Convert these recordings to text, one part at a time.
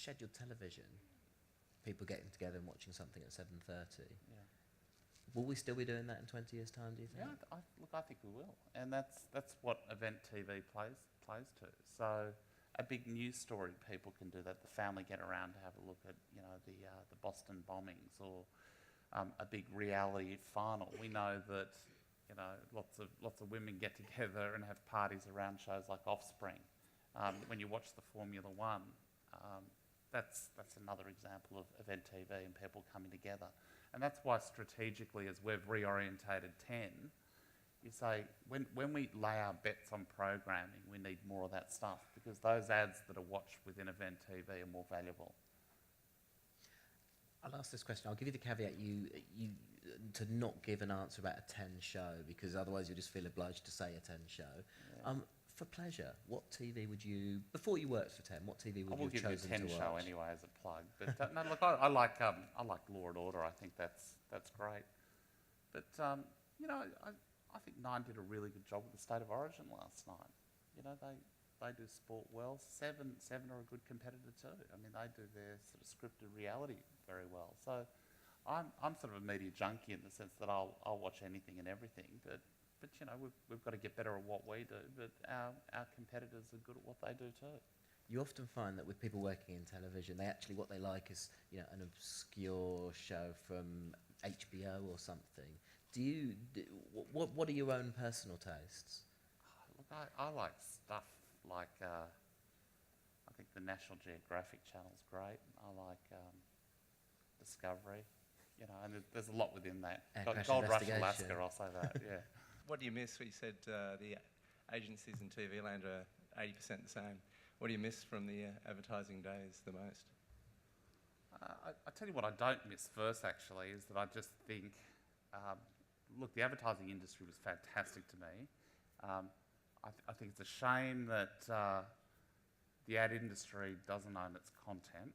scheduled television, people getting together and watching something at 7:30. Yeah. Will we still be doing that in 20 years' time, do you think? Yeah, I think we will, and that's what event TV plays to. So, a big news story, people can do that. The family get around to have a look at, the Boston bombings, or a big reality final. We know that, lots of women get together and have parties around shows like Offspring. When you watch the Formula One, that's another example of event TV and people coming together. And that's why strategically, as we've reorientated 10, you say, when we lay our bets on programming, we need more of that stuff, because those ads that are watched within event TV are more valuable. I'll ask this question. I'll give you the caveat you to not give an answer about a 10 show, because otherwise you'll just feel obliged to say a 10 show. Yeah. For pleasure, what TV would you, before you worked for 10, what TV would you have chosen to watch? I will give you a 10 show anyway as a plug. But no, look, I like Law and Order. I think that's great. But I think 9 did a really good job with the State of Origin last night. They do sport well. Seven are a good competitor too. I mean, they do their sort of scripted reality very well. So I'm sort of a media junkie in the sense that I'll watch anything and everything. But we've got to get better at what we do. But our competitors are good at what they do too. You often find that with people working in television, what they like is an obscure show from HBO or something. What are your own personal tastes? Look, I like stuff like, I think the National Geographic channel's great. I like Discovery, and there's a lot within that. Gold Rush Alaska, I'll say that, yeah. What do you miss? You said the agencies in TV land are 80% the same. What do you miss from the advertising days the most? I tell you what I don't miss first, actually, is that I just think, look, the advertising industry was fantastic to me. I think it's a shame that the ad industry doesn't own its content,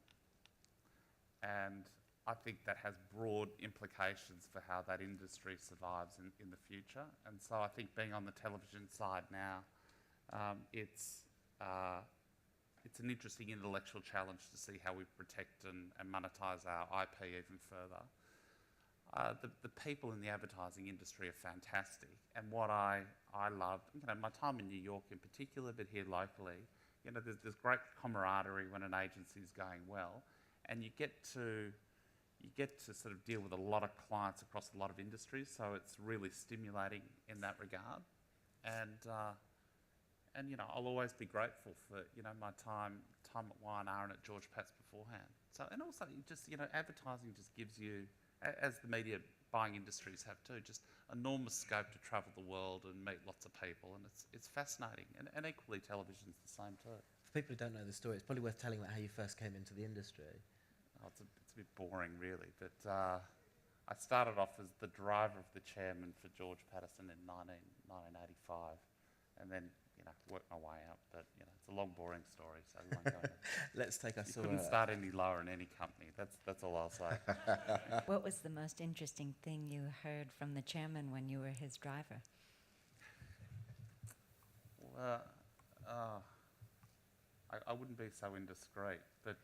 and I think that has broad implications for how that industry survives in the future. And so I think being on the television side now, it's an interesting intellectual challenge to see how we protect and monetize our IP even further. The people in the advertising industry are fantastic, and what I love, my time in New York in particular, but here locally, there's great camaraderie when an agency's going well, and you get to sort of deal with a lot of clients across a lot of industries, so it's really stimulating in that regard. And I'll always be grateful for my time at Y&R and at George Patterson beforehand. So, and also advertising just gives you, as the media buying industries have too, just enormous scope to travel the world and meet lots of people, and it's fascinating. And equally, television's the same too. For people who don't know the story, it's probably worth telling about how you first came into the industry. Oh, it's a bit boring, really, but I started off as the driver of the chairman for George Patterson in 1985, and then worked my way up. But it's a long, boring story, so we won't go into it. Let's take us. You couldn't start any lower in any company. That's all I'll say. What was the most interesting thing you heard from the chairman when you were his driver? Well, I wouldn't be so indiscreet, but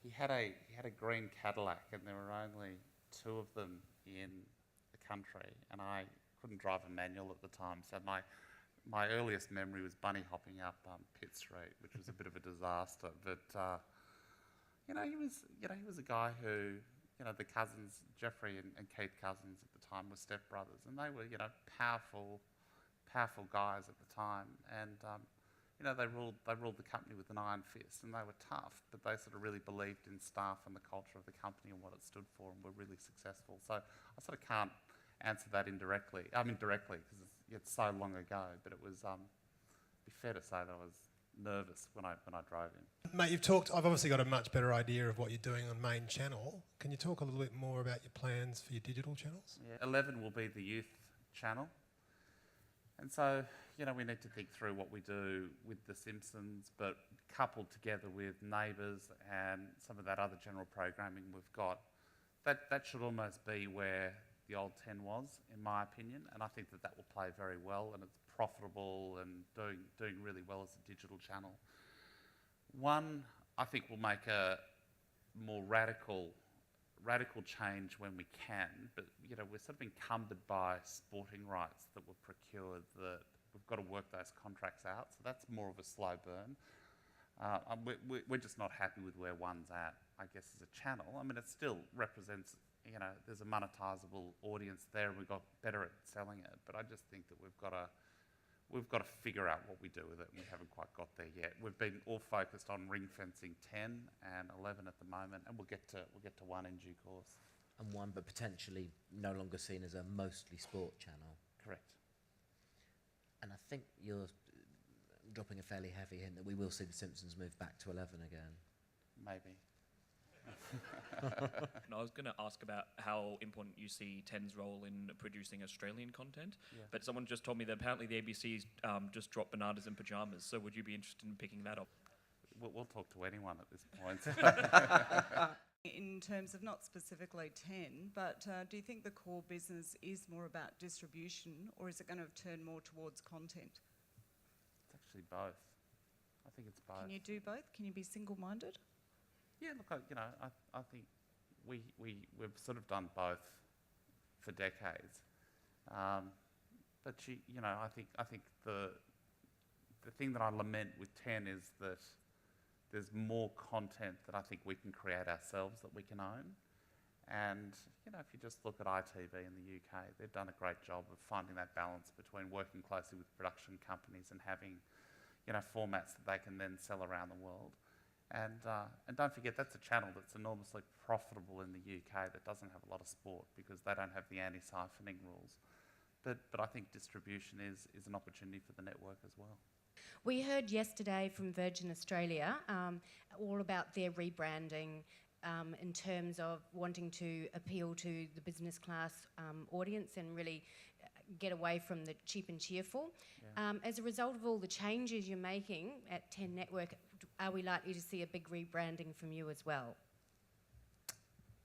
he had a green Cadillac, and there were only 2 of them in the country, and I couldn't drive a manual at the time, so my earliest memory was bunny hopping up Pitt Street, which was a bit of a disaster. But he was a guy who, the cousins, Jeffrey and Keith Cousins at the time, were stepbrothers, and they were powerful guys at the time, and they ruled the company with an iron fist, and they were tough, but they sort of really believed in staff and the culture of the company and what it stood for, and were really successful. So I sort of can't answer that directly, because it's so long ago, but it was, be fair to say that I was nervous when I drove in. Mate, I've obviously got a much better idea of what you're doing on main channel. Can you talk a little bit more about your plans for your digital channels? Yeah, 11 will be the youth channel. And so, we need to think through what we do with The Simpsons, but coupled together with Neighbours and some of that other general programming we've got, that should almost be where the old 10 was, in my opinion, and I think that will play very well, and it's profitable and doing really well as a digital channel. One I think we'll make a more radical change when we can, but we're sort of encumbered by sporting rights that were procured, that we've got to work those contracts out, so that's more of a slow burn. We're just not happy with where One's at, I guess, as a channel. I mean, it still represents, there's a monetisable audience there, and we've got better at selling it, but I just think that we've got to figure out what we do with it, and we haven't quite got there yet. We've been all focused on ring fencing 10 and 11 at the moment, and we'll get to 1 in due course. And 1, but potentially no longer seen as a mostly sport channel. Correct. And I think you're dropping a fairly heavy hint that we will see the Simpsons move back to 11 again. Maybe. And I was going to ask about how important you see Ten's role in producing Australian content, but someone just told me that apparently the ABC's just dropped Bananas in Pyjamas, so would you be interested in picking that up? We'll talk to anyone at this point. In terms of not specifically 10, but do you think the core business is more about distribution, or is it going to turn more towards content? It's actually both. I think it's both. Can you do both? Can you be single-minded? Yeah, look, I think we've sort of done both for decades, but I think the thing that I lament with 10 is that there's more content that I think we can create ourselves that we can own, and if you just look at ITV in the UK, they've done a great job of finding that balance between working closely with production companies and having formats that they can then sell around the world. And don't forget, that's a channel that's enormously profitable in the UK that doesn't have a lot of sport because they don't have the anti-siphoning rules. But I think distribution is an opportunity for the network as well. We heard yesterday from Virgin Australia all about their rebranding in terms of wanting to appeal to the business class audience and really get away from the cheap and cheerful. Yeah. As a result of all the changes you're making at 10 Network, are we likely to see a big rebranding from you as well?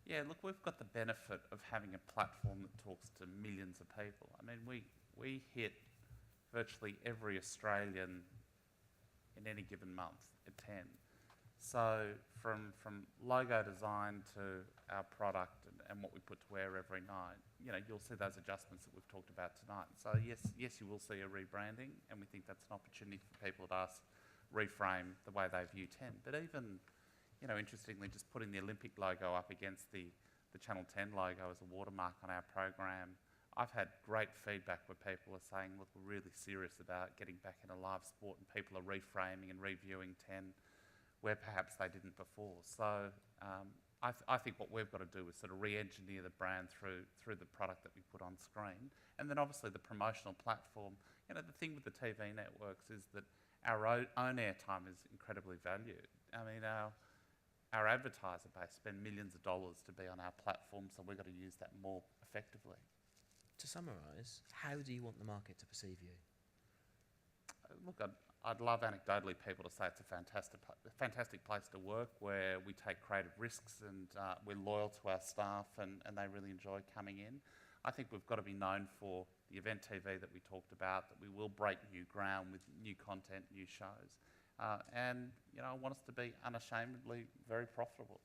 Yeah, look, we've got the benefit of having a platform that talks to millions of people. I mean, we hit virtually every Australian in any given month at 10. So from logo design to our product and what we put to wear every night, you'll see those adjustments that we've talked about tonight. So yes, you will see a rebranding, and we think that's an opportunity for people to reframe the way they view 10. But even, interestingly, just putting the Olympic logo up against the Channel 10 logo as a watermark on our program, I've had great feedback where people are saying, look, we're really serious about getting back into live sport, and people are reframing and reviewing 10 where perhaps they didn't before. So I think what we've got to do is sort of re-engineer the brand through the product that we put on screen. And then obviously the promotional platform. The thing with the TV networks is that our own airtime is incredibly valued. I mean, our advertiser base spend millions of dollars to be on our platform, so we've got to use that more effectively. To summarise, how do you want the market to perceive you? Look, I'd love anecdotally people to say it's a fantastic place to work where we take creative risks and we're loyal to our staff and they really enjoy coming in. I think we've got to be known for the event TV that we talked about, that we will break new ground with new content, new shows. And I want us to be unashamedly very profitable.